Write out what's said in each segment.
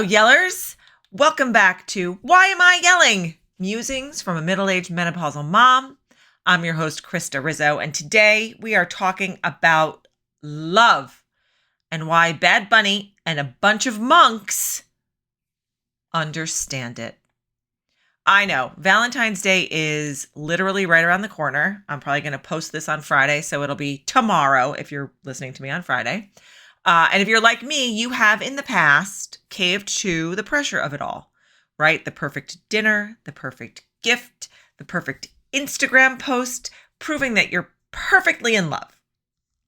Hello, yellers. Welcome back to Why Am I Yelling? Musings from a Middle-Aged Menopausal Mom. I'm your host, Krista Rizzo, and today we are talking about love and why Bad Bunny and a bunch of monks understand it. I know, Valentine's Day is literally right around the corner. I'm probably going to post this on Friday, so it'll be tomorrow if you're listening to me on Friday. And if you're like me, you have in the past caved to the pressure of it all, right? The perfect dinner, the perfect gift, the perfect Instagram post, proving that you're perfectly in love.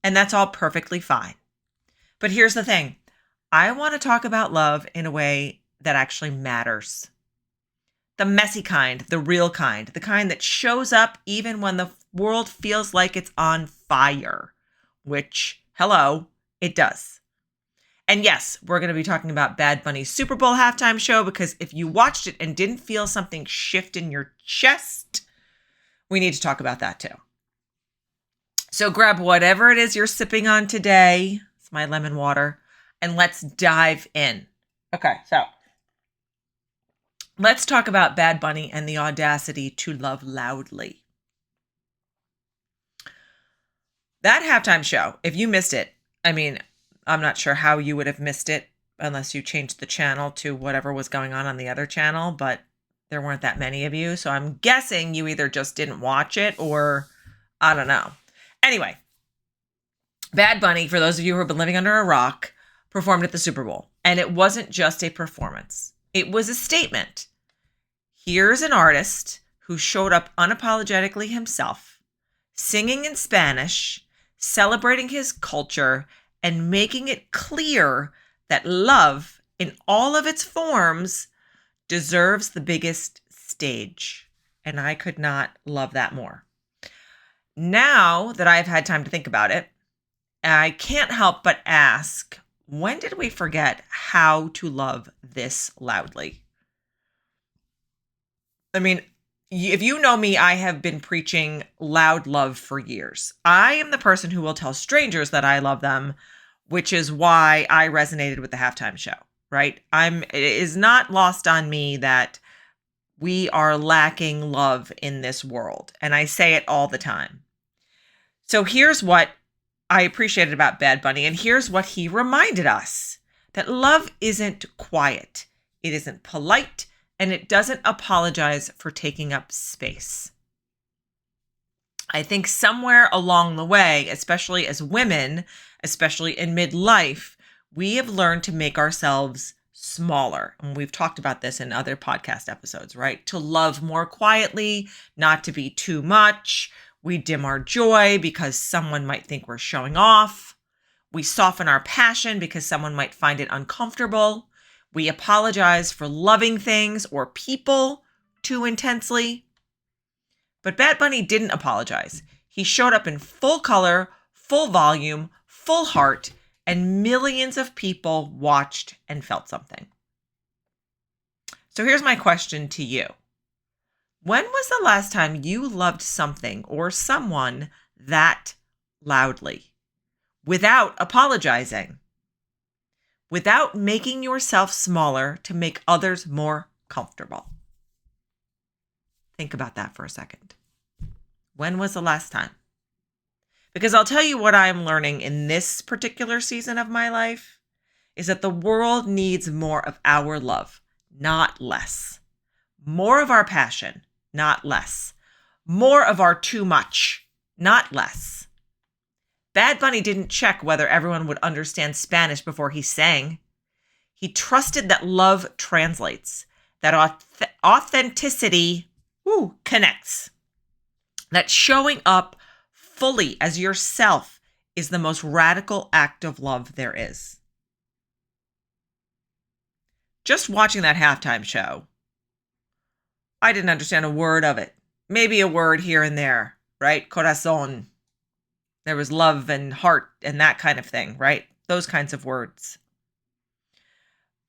And that's all perfectly fine. But here's the thing. I want to talk about love in a way that actually matters. The messy kind, the real kind, the kind that shows up even when the world feels like it's on fire, which, hello, it does. And yes, we're going to be talking about Bad Bunny's Super Bowl halftime show because if you watched it and didn't feel something shift in your chest, we need to talk about that too. So grab whatever it is you're sipping on today. It's my lemon water. And let's dive in. Okay, so let's talk about Bad Bunny and the audacity to love loudly. That halftime show, if you missed it, I'm not sure how you would have missed it unless you changed the channel to whatever was going on the other channel, but there weren't that many of you. So I'm guessing you either just didn't watch it or I don't know. Anyway, Bad Bunny, for those of you who have been living under a rock, performed at the Super Bowl. And it wasn't just a performance. It was a statement. Here's an artist who showed up unapologetically himself, singing in Spanish, celebrating his culture, and making it clear that love in all of its forms deserves the biggest stage. And I could not love that more. Now that I've had time to think about it, I can't help but ask, when did we forget how to love this loudly? If you know me, I have been preaching loud love for years. I am the person who will tell strangers that I love them, which is why I resonated with the halftime show, right? It is not lost on me that we are lacking love in this world. And I say it all the time. So here's what I appreciated about Bad Bunny. And here's what he reminded us, that love isn't quiet. It isn't polite. And it doesn't apologize for taking up space. I think somewhere along the way, especially as women, especially in midlife, we have learned to make ourselves smaller. And we've talked about this in other podcast episodes, right? To love more quietly, not to be too much. We dim our joy because someone might think we're showing off. We soften our passion because someone might find it uncomfortable. We apologize for loving things or people too intensely. But Bad Bunny didn't apologize. He showed up in full color, full volume, full heart, and millions of people watched and felt something. So here's my question to you. When was the last time you loved something or someone that loudly, without apologizing? Without making yourself smaller to make others more comfortable? Think about that for a second. When was the last time? Because I'll tell you what I'm learning in this particular season of my life is that the world needs more of our love, not less. More of our passion, not less. More of our too much, not less. Bad Bunny didn't check whether everyone would understand Spanish before he sang. He trusted that love translates, that authenticity connects, that showing up fully as yourself is the most radical act of love there is. Just watching that halftime show, I didn't understand a word of it. Maybe a word here and there, right? Corazón. There was love and heart and that kind of thing, right? Those kinds of words.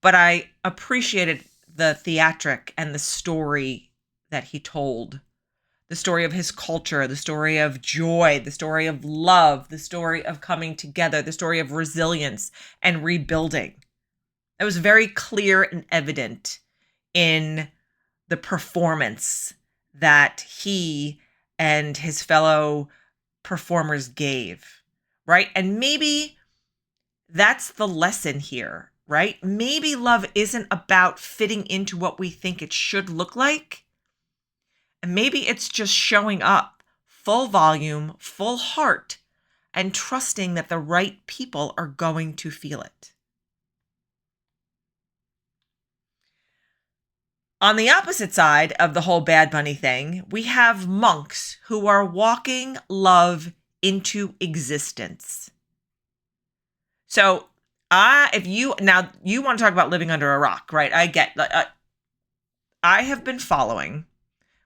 But I appreciated the theatric and the story that he told. The story of his culture, the story of joy, the story of love, the story of coming together, the story of resilience and rebuilding. It was very clear and evident in the performance that he and his fellow performers gave, right? And maybe that's the lesson here, right? Maybe love isn't about fitting into what we think it should look like. And maybe it's just showing up full volume, full heart, and trusting that the right people are going to feel it. On the opposite side of the whole Bad Bunny thing, we have monks who are walking love into existence. So, if you want to talk about living under a rock, right? I have been following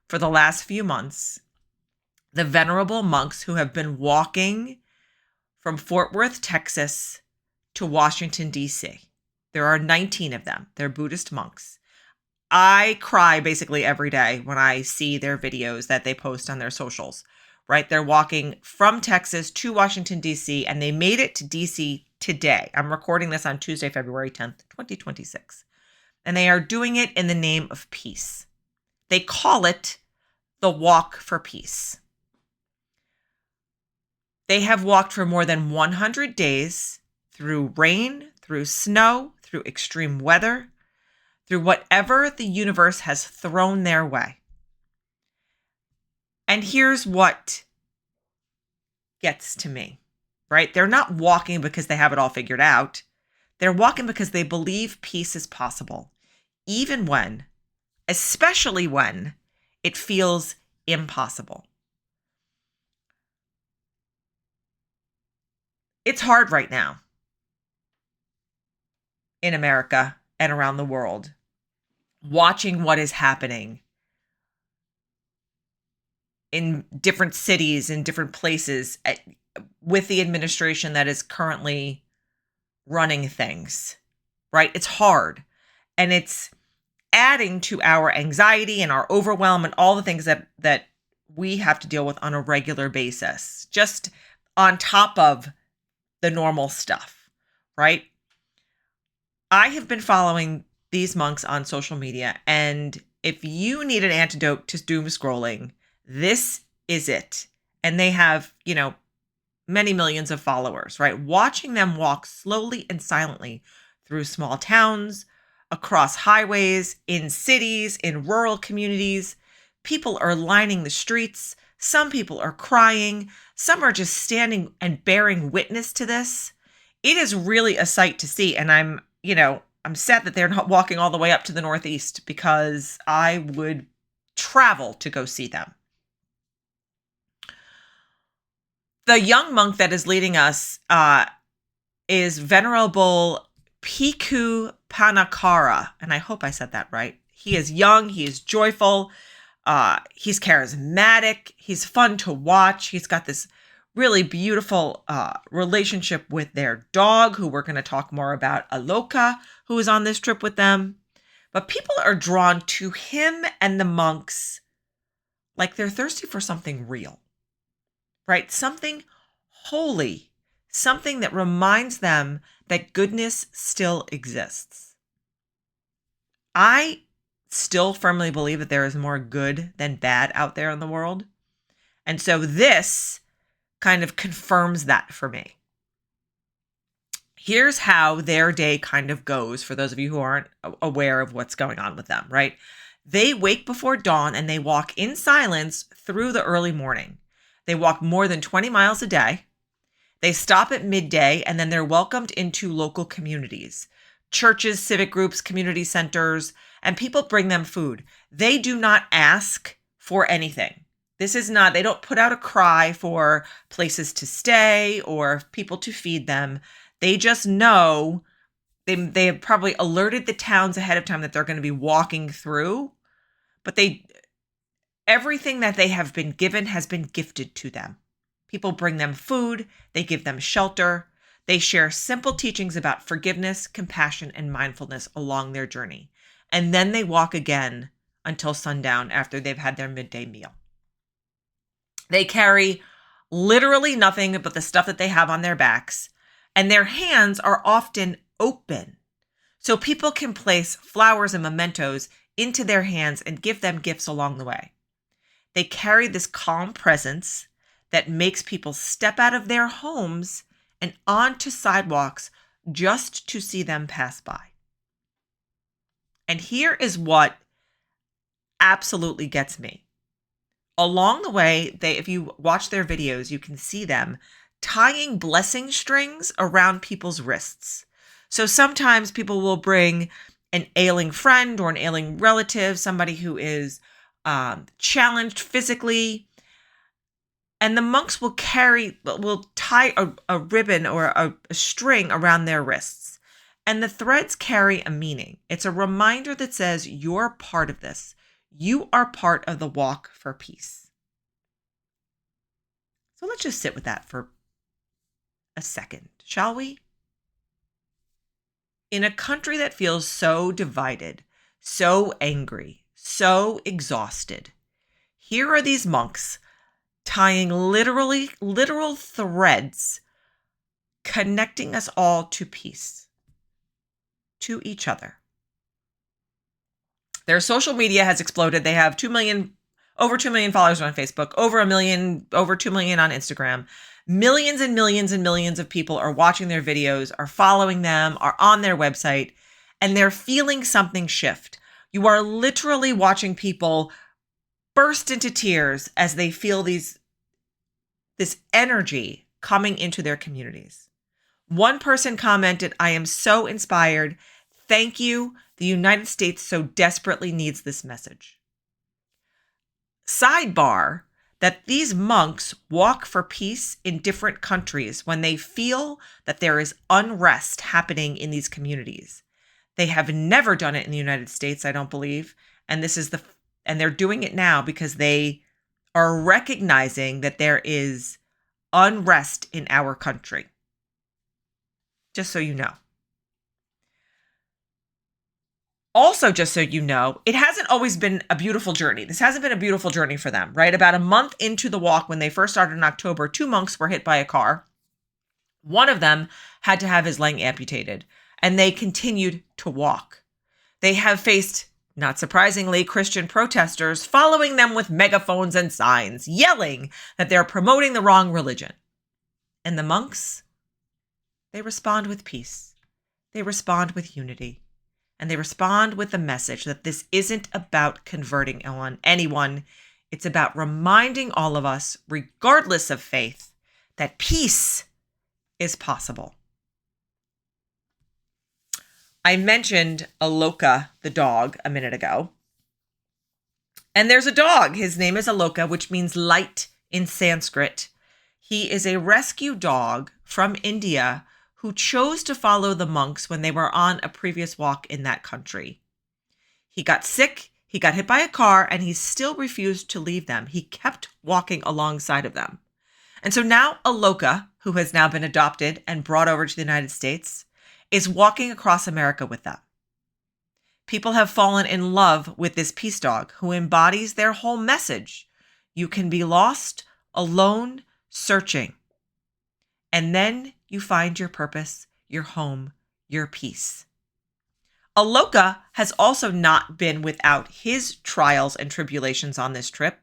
for the last few months the venerable monks who have been walking from Fort Worth, Texas to Washington, D.C. There are 19 of them. They're Buddhist monks. I cry basically every day when I see their videos that they post on their socials, right? They're walking from Texas to Washington, D.C., and they made it to D.C. today. I'm recording this on Tuesday, February 10th, 2026. And they are doing it in the name of peace. They call it the Walk for Peace. They have walked for more than 100 days through rain, through snow, through extreme weather, through whatever the universe has thrown their way. And here's what gets to me, right? They're not walking because they have it all figured out. They're walking because they believe peace is possible, even when, especially when, it feels impossible. It's hard right now in America and around the world, watching what is happening in different cities, in different places, with the administration that is currently running things, right? It's hard. And it's adding to our anxiety and our overwhelm and all the things that we have to deal with on a regular basis, just on top of the normal stuff, right? I have been following these monks on social media, and if you need an antidote to doom scrolling, this is it. And they have, many millions of followers, right? Watching them walk slowly and silently through small towns, across highways, in cities, in rural communities. People are lining the streets. Some people are crying. Some are just standing and bearing witness to this. It is really a sight to see. And I'm sad that they're not walking all the way up to the Northeast, because I would travel to go see them. The young monk that is leading us is Venerable Piku Panakara, and I hope I said that right. He is young, he is joyful, he's charismatic, he's fun to watch. He's got this really beautiful relationship with their dog, who we're going to talk more about, Aloka, who is on this trip with them. But people are drawn to him and the monks like they're thirsty for something real, right? Something holy, something that reminds them that goodness still exists. I still firmly believe that there is more good than bad out there in the world. And so this kind of confirms that for me. Here's how their day kind of goes, for those of you who aren't aware of what's going on with them, right? They wake before dawn and they walk in silence through the early morning. They walk more than 20 miles a day. They stop at midday, and then they're welcomed into local communities, churches, civic groups, community centers, and people bring them food. They do not ask for anything. They don't put out a cry for places to stay or people to feed them. They just know, they have probably alerted the towns ahead of time that they're going to be walking through, but everything that they have been given has been gifted to them. People bring them food, they give them shelter, they share simple teachings about forgiveness, compassion, and mindfulness along their journey. And then they walk again until sundown after they've had their midday meal. They carry literally nothing but the stuff that they have on their backs, and their hands are often open. so people can place flowers and mementos into their hands and give them gifts along the way. They carry this calm presence that makes people step out of their homes and onto sidewalks just to see them pass by. And here is what absolutely gets me. Along the way, if you watch their videos, you can see them tying blessing strings around people's wrists. So sometimes people will bring an ailing friend or an ailing relative, somebody who is challenged physically, and the monks will tie a ribbon or a string around their wrists. And the threads carry a meaning. It's a reminder that says, you're part of this. You are part of the walk for peace. So let's just sit with that for a second, shall we? In a country that feels so divided, so angry, so exhausted, here are these monks tying literal threads, connecting us all to peace, to each other. Their social media has exploded. They have over 2 million followers on Facebook, over 2 million on Instagram. Millions and millions and millions of people are watching their videos, are following them, are on their website, and they're feeling something shift. You are literally watching people burst into tears as they feel this energy coming into their communities. One person commented, "I am so inspired. Thank you. The United States so desperately needs this message." Sidebar, that these monks walk for peace in different countries when they feel that there is unrest happening in these communities. They have never done it in the United States, I don't believe. And they're doing it now because they are recognizing that there is unrest in our country. Just so you know. Also, just so you know, it hasn't always been a beautiful journey. This hasn't been a beautiful journey for them, right? About a month into the walk, when they first started in October, 2 monks were hit by a car. One of them had to have his leg amputated, and they continued to walk. They have faced, not surprisingly, Christian protesters following them with megaphones and signs, yelling that they're promoting the wrong religion. And the monks, they respond with peace. They respond with unity. And they respond with the message that this isn't about converting anyone. It's about reminding all of us, regardless of faith, that peace is possible. I mentioned Aloka, the dog, a minute ago. And there's a dog. His name is Aloka, which means light in Sanskrit. He is a rescue dog from India who chose to follow the monks when they were on a previous walk in that country. He got sick, he got hit by a car, and he still refused to leave them. He kept walking alongside of them. And so now Aloka, who has now been adopted and brought over to the United States, is walking across America with them. People have fallen in love with this peace dog who embodies their whole message. You can be lost, alone, searching. And then you find your purpose, your home, your peace. Aloka has also not been without his trials and tribulations on this trip.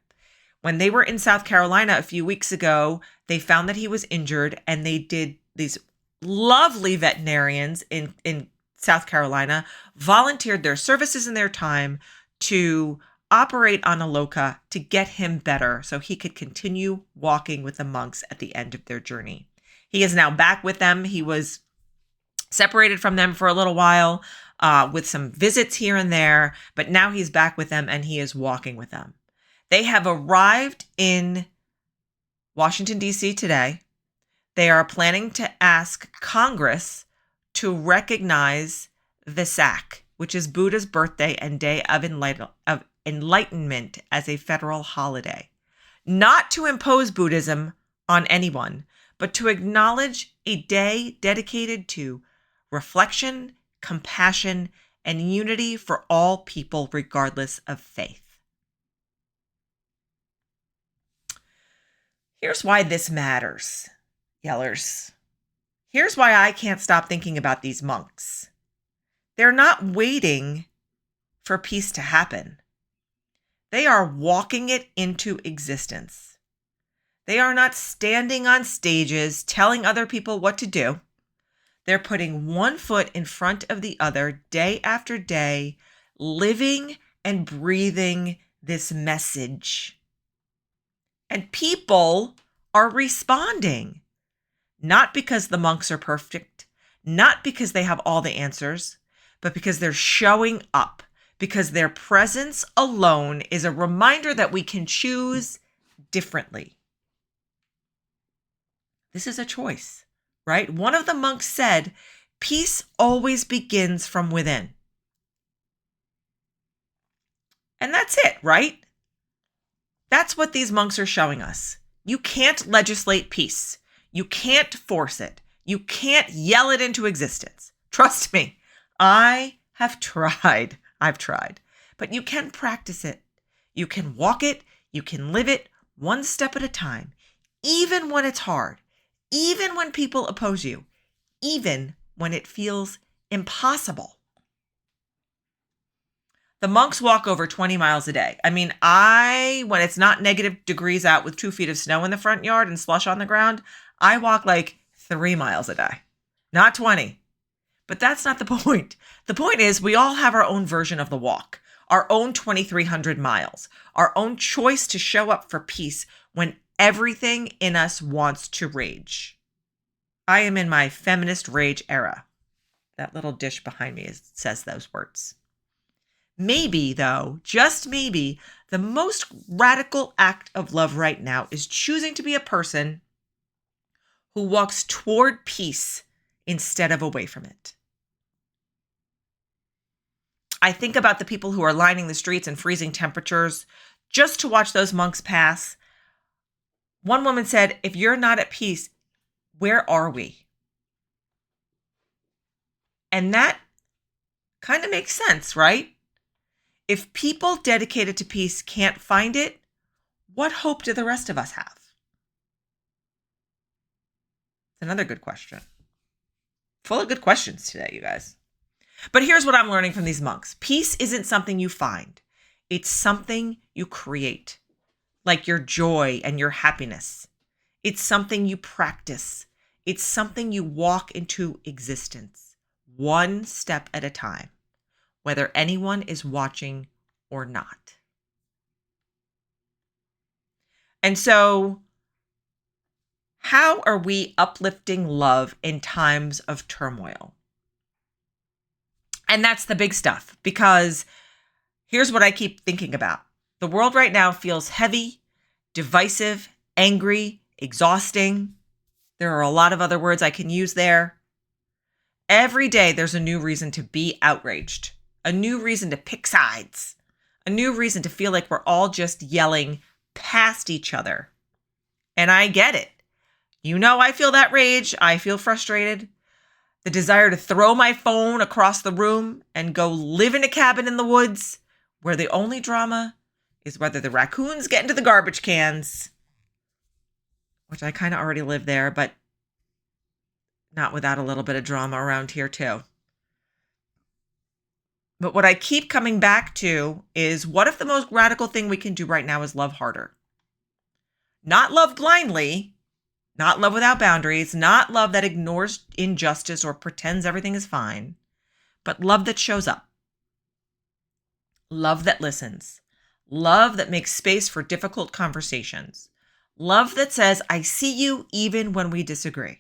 When they were in South Carolina a few weeks ago, they found that he was injured, and these lovely veterinarians in South Carolina volunteered their services and their time to operate on Aloka to get him better so he could continue walking with the monks at the end of their journey. He is now back with them. He was separated from them for a little while with some visits here and there, but now he's back with them and he is walking with them. They have arrived in Washington, D.C. today. They are planning to ask Congress to recognize Vesak, which is Buddha's birthday and day of enlightenment, as a federal holiday. Not to impose Buddhism on anyone, but to acknowledge a day dedicated to reflection, compassion, and unity for all people, regardless of faith. Here's why this matters, yellers. Here's why I can't stop thinking about these monks. They're not waiting for peace to happen. They are walking it into existence. They are not standing on stages telling other people what to do. They're putting one foot in front of the other day after day, living and breathing this message. And people are responding, not because the monks are perfect, not because they have all the answers, but because they're showing up, because their presence alone is a reminder that we can choose differently. This is a choice, right? One of the monks said, peace always begins from within. And that's it, right? That's what these monks are showing us. You can't legislate peace. You can't force it. You can't yell it into existence. Trust me, I have tried. I've tried. But you can practice it. You can walk it. You can live it one step at a time, even when it's hard, even when people oppose you, even when it feels impossible. The monks walk over 20 miles a day. I mean, when it's not negative degrees out with 2 feet of snow in the front yard and slush on the ground, I walk like 3 miles a day, not 20. But that's not the point. The point is we all have our own version of the walk, our own 2,300 miles, our own choice to show up for peace when everything in us wants to rage. I am in my feminist rage era. That little dish behind me says those words. Maybe, though, just maybe, the most radical act of love right now is choosing to be a person who walks toward peace instead of away from it. I think about the people who are lining the streets in freezing temperatures just to watch those monks pass. One woman said, if you're not at peace, where are we? And that kind of makes sense, right? If people dedicated to peace can't find it, what hope do the rest of us have? It's another good question. Full of good questions today, you guys. But here's what I'm learning from these monks. Peace isn't something you find. It's something you create, like your joy and your happiness. It's something you practice. It's something you walk into existence, one step at a time, whether anyone is watching or not. And so, how are we uplifting love in times of turmoil? And that's the big stuff, because here's what I keep thinking about. The world right now feels heavy, divisive, angry, exhausting. There are a lot of other words I can use there. Every day there's a new reason to be outraged, a new reason to pick sides, a new reason to feel like we're all just yelling past each other. And I get it. You know, I feel that rage. I feel frustrated. The desire to throw my phone across the room and go live in a cabin in the woods where the only drama is whether the raccoons get into the garbage cans, which I kind of already live there, but not without a little bit of drama around here too. But what I keep coming back to is, what if the most radical thing we can do right now is love harder? Not love blindly, not love without boundaries, not love that ignores injustice or pretends everything is fine, but love that shows up. Love that listens. Love that makes space for difficult conversations. Love that says, I see you even when we disagree.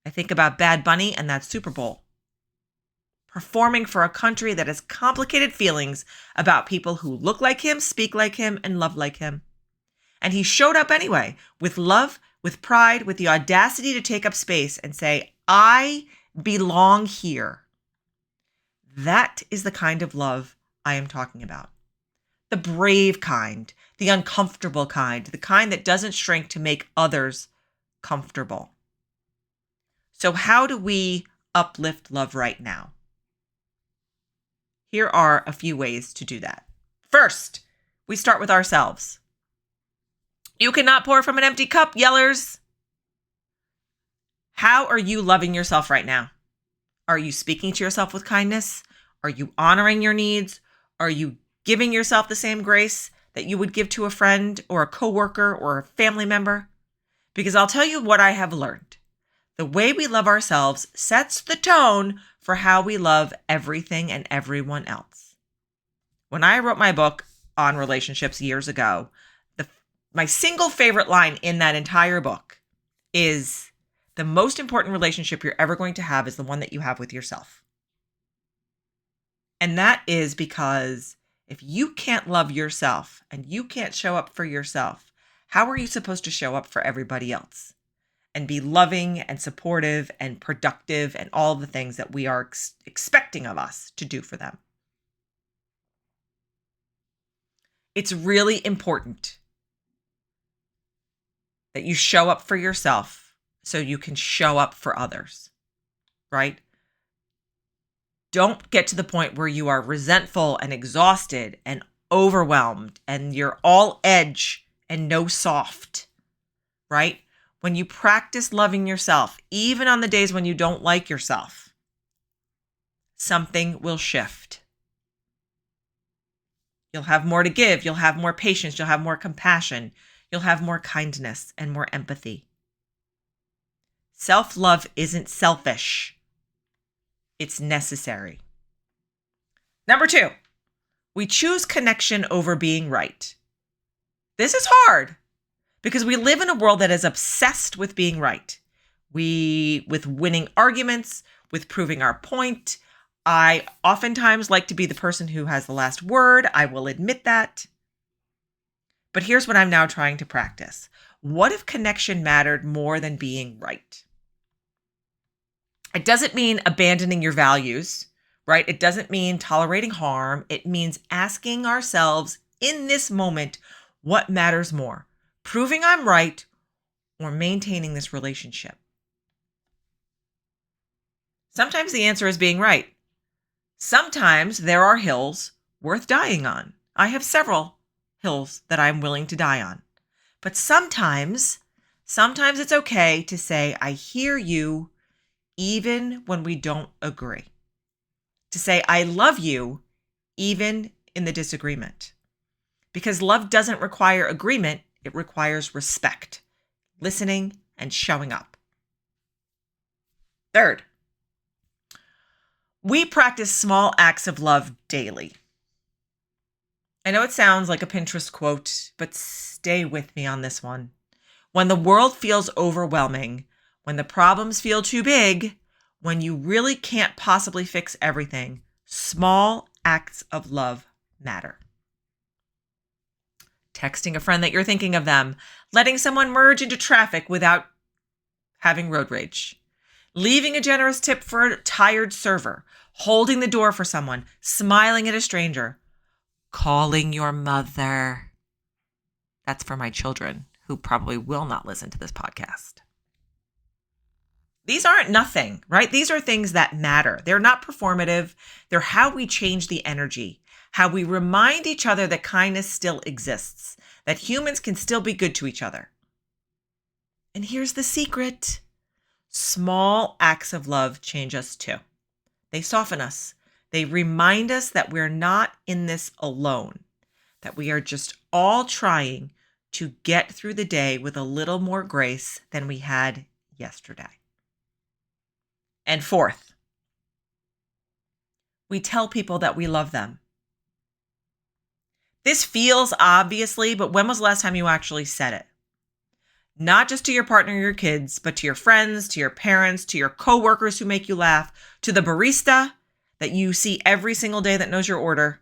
I think about Bad Bunny and that Super Bowl, performing for a country that has complicated feelings about people who look like him, speak like him, and love like him. And he showed up anyway, with love, with pride, with the audacity to take up space and say, I belong here. That is the kind of love I am talking about. The brave kind, the uncomfortable kind, the kind that doesn't shrink to make others comfortable. So how do we uplift love right now? Here are a few ways to do that. First, we start with ourselves. You cannot pour from an empty cup, yellers. How are you loving yourself right now? Are you speaking to yourself with kindness? Are you honoring your needs? Are you giving yourself the same grace that you would give to a friend or a coworker or a family member? Because I'll tell you what I have learned. The way we love ourselves sets the tone for how we love everything and everyone else. When I wrote my book on relationships years ago, my single favorite line in that entire book is, the most important relationship you're ever going to have is the one that you have with yourself. And that is because if you can't love yourself and you can't show up for yourself, how are you supposed to show up for everybody else and be loving and supportive and productive and all the things that we are expecting of us to do for them? It's really important that you show up for yourself so you can show up for others, right? Don't get to the point where you are resentful and exhausted and overwhelmed and you're all edge and no soft, right? When you practice loving yourself, even on the days when you don't like yourself, something will shift. You'll have more to give. You'll have more patience. You'll have more compassion. You'll have more kindness and more empathy. Self-love isn't selfish. It's necessary. Number 2, we choose connection over being right. This is hard because we live in a world that is obsessed with being right. With winning arguments, with proving our point. I oftentimes like to be the person who has the last word. I will admit that. But here's what I'm now trying to practice. What if connection mattered more than being right? It doesn't mean abandoning your values, right? It doesn't mean tolerating harm. It means asking ourselves in this moment, what matters more? Proving I'm right or maintaining this relationship? Sometimes the answer is being right. Sometimes there are hills worth dying on. I have several hills that I'm willing to die on. But sometimes it's okay to say, I hear you, even when we don't agree. To say, I love you, even in the disagreement. Because love doesn't require agreement, it requires respect, listening, and showing up. Third, we practice small acts of love daily. I know it sounds like a Pinterest quote, but stay with me on this one. When the world feels overwhelming, when the problems feel too big, when you really can't possibly fix everything, small acts of love matter. Texting a friend that you're thinking of them, letting someone merge into traffic without having road rage, leaving a generous tip for a tired server, holding the door for someone, smiling at a stranger, calling your mother. That's for my children who probably will not listen to this podcast. These aren't nothing, right? These are things that matter. They're not performative. They're how we change the energy, how we remind each other that kindness still exists, that humans can still be good to each other. And here's the secret. Small acts of love change us too. They soften us. They remind us that we're not in this alone, that we are just all trying to get through the day with a little more grace than we had yesterday. And fourth, we tell people that we love them. This feels obviously, but when was the last time you actually said it? Not just to your partner or your kids, but to your friends, to your parents, to your coworkers who make you laugh, to the barista that you see every single day that knows your order.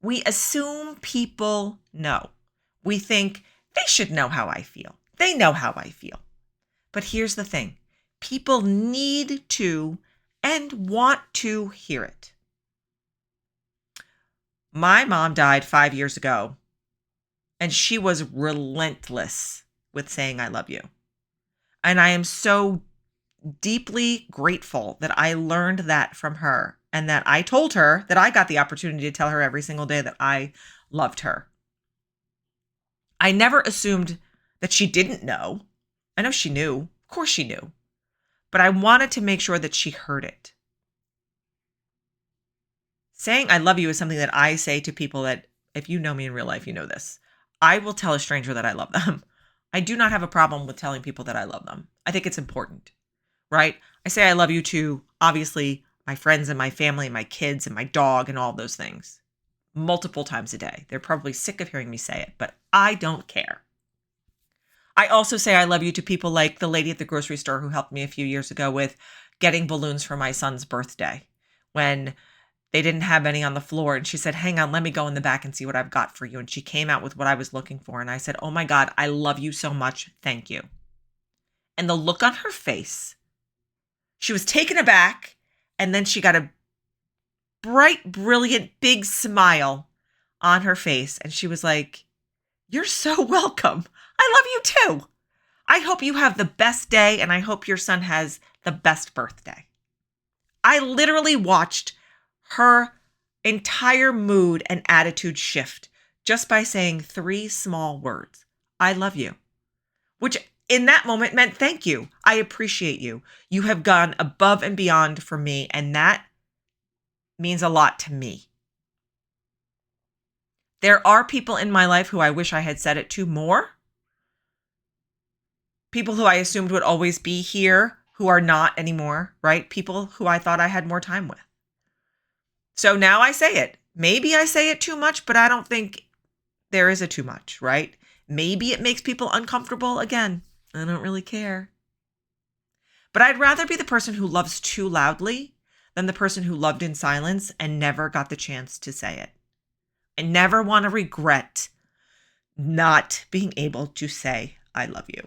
We assume people know. We think they should know how I feel. They know how I feel. But here's the thing. People need to and want to hear it. My mom died 5 years ago, and she was relentless with saying, I love you. And I am so deeply grateful that I learned that from her and that I told her that I got the opportunity to tell her every single day that I loved her. I never assumed that she didn't know. I know she knew. Of course she knew. but I wanted to make sure that she heard it. Saying I love you is something that I say to people that, if you know me in real life, you know this. I will tell a stranger that I love them. I do not have a problem with telling people that I love them. I think it's important, right? I say I love you to, obviously, my friends and my family and my kids and my dog and all those things multiple times a day. They're probably sick of hearing me say it, but I don't care. I also say I love you to people like the lady at the grocery store who helped me a few years ago with getting balloons for my son's birthday when they didn't have any on the floor. And she said, hang on, let me go in the back and see what I've got for you. And she came out with what I was looking for. And I said, oh my God, I love you so much. Thank you. And the look on her face, she was taken aback. And then she got a bright, brilliant, big smile on her face. And she was like, you're so welcome. I love you too. I hope you have the best day. And I hope your son has the best birthday. I literally watched her entire mood and attitude shift just by saying 3 small words. I love you, which in that moment meant thank you. I appreciate you. You have gone above and beyond for me, and that means a lot to me. There are people in my life who I wish I had said it to more. People who I assumed would always be here who are not anymore, right? People who I thought I had more time with. So now I say it. Maybe I say it too much, but I don't think there is a too much, right? Maybe it makes people uncomfortable. Again, I don't really care. But I'd rather be the person who loves too loudly than the person who loved in silence and never got the chance to say it. I never want to regret not being able to say, I love you.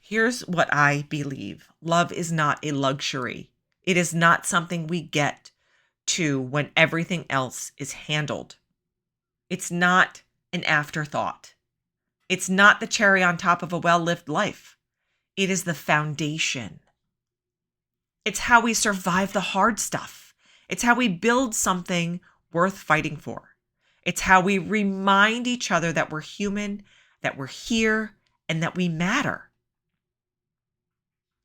Here's what I believe. Love is not a luxury. It is not something we get to when everything else is handled. It's not an afterthought. It's not the cherry on top of a well-lived life. It is the foundation. It's how we survive the hard stuff. It's how we build something worth fighting for. It's how we remind each other that we're human, that we're here, and that we matter.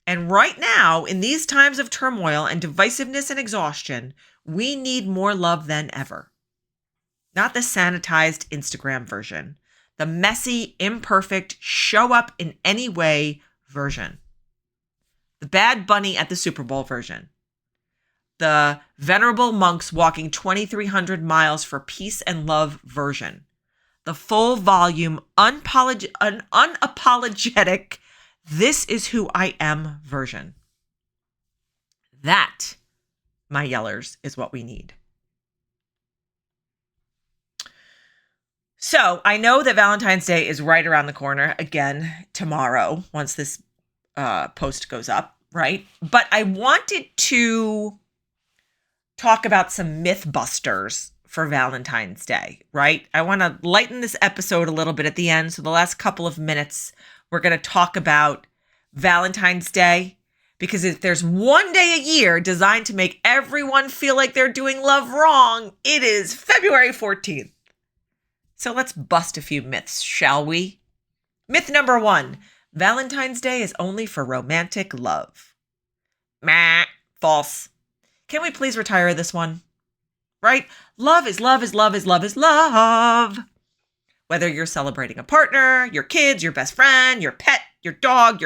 And right now, in these times of turmoil and divisiveness and exhaustion, we need more love than ever. Not the sanitized Instagram version, the messy, imperfect, show up in any way version. The Bad Bunny at the Super Bowl version. The venerable monks walking 2,300 miles for peace and love version. The full volume, unapologetic, this is who I am version. That, my yellers, is what we need. So I know that Valentine's Day is right around the corner, again, tomorrow, once this post goes up, right? But I wanted to talk about some myth busters for Valentine's Day, right? I want to lighten this episode a little bit at the end. So the last couple of minutes, we're going to talk about Valentine's Day, because if there's one day a year designed to make everyone feel like they're doing love wrong, it is February 14th. So let's bust a few myths, shall we? Myth number 1, Valentine's Day is only for romantic love. Meh, false. Can we please retire this one? Right? Love is love is love is love is love. Whether you're celebrating a partner, your kids, your best friend, your pet, your dog,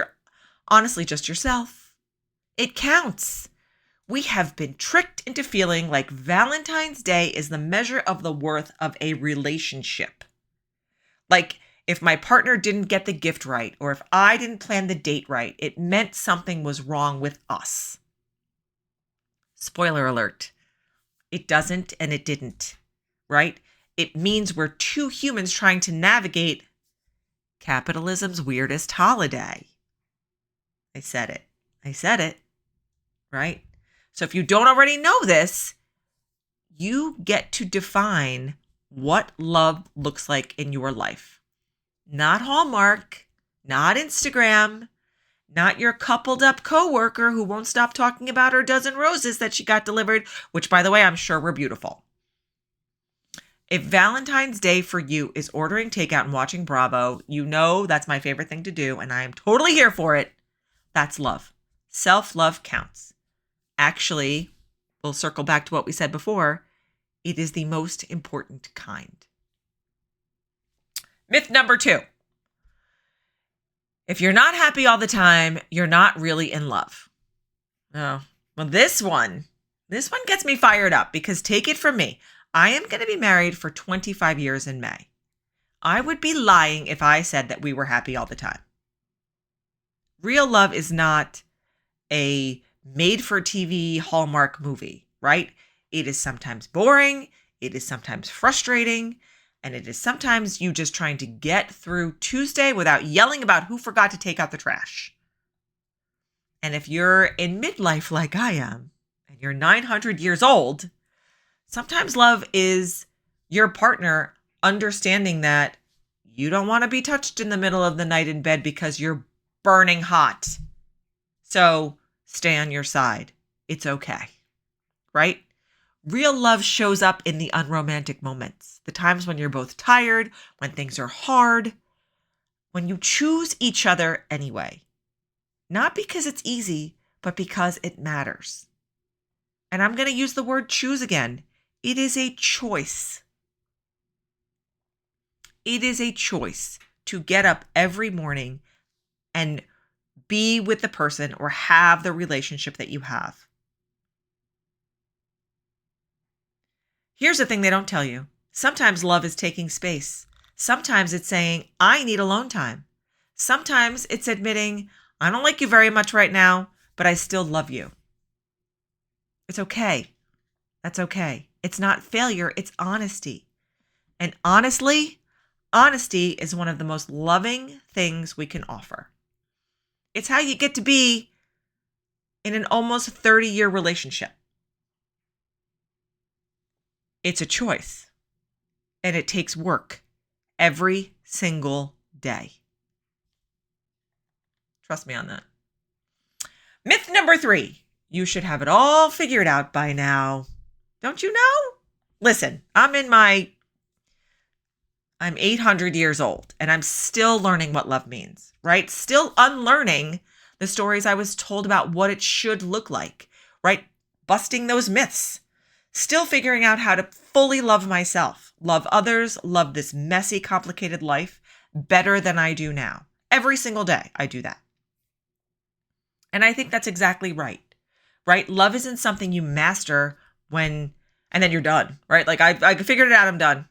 honestly just yourself. It counts. We have been tricked into feeling like Valentine's Day is the measure of the worth of a relationship. Like if my partner didn't get the gift right, or if I didn't plan the date right, it meant something was wrong with us. Spoiler alert. It doesn't and it didn't, right? It means we're two humans trying to navigate capitalism's weirdest holiday. I said it, right? So if you don't already know this, you get to define what love looks like in your life. Not Hallmark, not Instagram, not your coupled up coworker who won't stop talking about her dozen roses that she got delivered, which by the way, I'm sure were beautiful. If Valentine's Day for you is ordering takeout and watching Bravo, you know that's my favorite thing to do, and I am totally here for it. That's love. Self-love counts. Actually, we'll circle back to what we said before. It is the most important kind. Myth number 2. If you're not happy all the time, you're not really in love. Oh, well, this one gets me fired up because take it from me. I am going to be married for 25 years in May. I would be lying if I said that we were happy all the time. Real love is not a made-for-TV Hallmark movie, right? It is sometimes boring, it is sometimes frustrating, and it is sometimes you just trying to get through Tuesday without yelling about who forgot to take out the trash. And if you're in midlife like I am, and you're 900 years old, sometimes love is your partner understanding that you don't want to be touched in the middle of the night in bed because you're burning hot. So stay on your side. It's okay, right? Real love shows up in the unromantic moments, the times when you're both tired, when things are hard, when you choose each other anyway. Not because it's easy, but because it matters. And I'm going to use the word choose again. It is a choice. It is a choice to get up every morning and be with the person or have the relationship that you have. Here's the thing they don't tell you. Sometimes love is taking space. Sometimes it's saying, I need alone time. Sometimes it's admitting, I don't like you very much right now, but I still love you. It's okay. That's okay. It's not failure, it's honesty. And honestly, honesty is one of the most loving things we can offer. It's how you get to be in an almost 30-year relationship. It's a choice, and it takes work every single day. Trust me on that. Myth number 3. You should have it all figured out by now. Don't you know? Listen, I'm 800 years old, and I'm still learning what love means, right? Still unlearning the stories I was told about what it should look like, right? Busting those myths. Still figuring out how to fully love myself, love others, love this messy, complicated life better than I do now. Every single day, I do that. And I think that's exactly right? Love isn't something you master and then you're done, right? Like I figured it out, I'm done.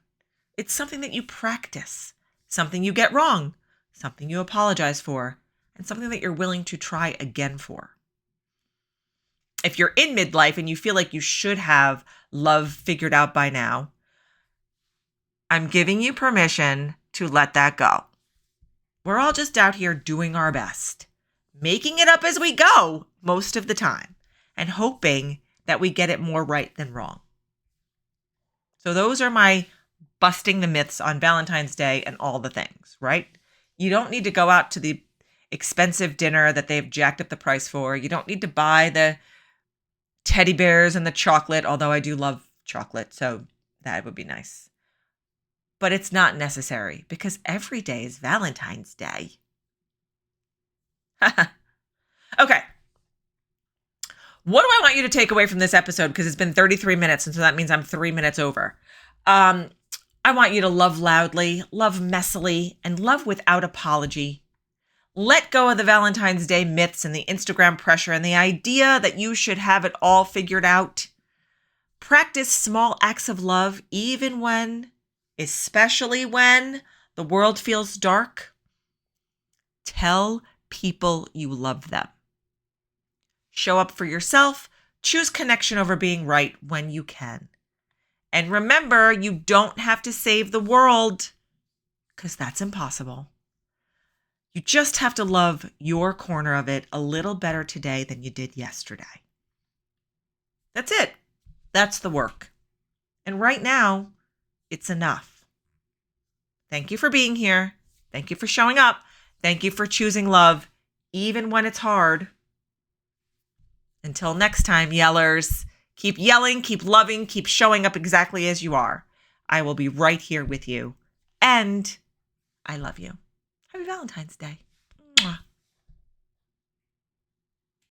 It's something that you practice, something you get wrong, something you apologize for, and something that you're willing to try again for. If you're in midlife and you feel like you should have love figured out by now, I'm giving you permission to let that go. We're all just out here doing our best, making it up as we go most of the time, and hoping that we get it more right than wrong. So those are my busting the myths on Valentine's Day and all the things, right? You don't need to go out to the expensive dinner that they've jacked up the price for. You don't need to buy the teddy bears and the chocolate, although I do love chocolate, so that would be nice. But it's not necessary because every day is Valentine's Day. Okay. What do I want you to take away from this episode? Because it's been 33 minutes, and so that means I'm 3 minutes over. I want you to love loudly, love messily, and love without apology. Let go of the Valentine's Day myths and the Instagram pressure and the idea that you should have it all figured out. Practice small acts of love especially when the world feels dark. Tell people you love them. Show up for yourself. Choose connection over being right when you can. And remember, you don't have to save the world because that's impossible. You just have to love your corner of it a little better today than you did yesterday. That's it. That's the work. And right now, it's enough. Thank you for being here. Thank you for showing up. Thank you for choosing love, even when it's hard. Until next time, yellers, keep yelling, keep loving, keep showing up exactly as you are. I will be right here with you. And I love you. Happy Valentine's Day.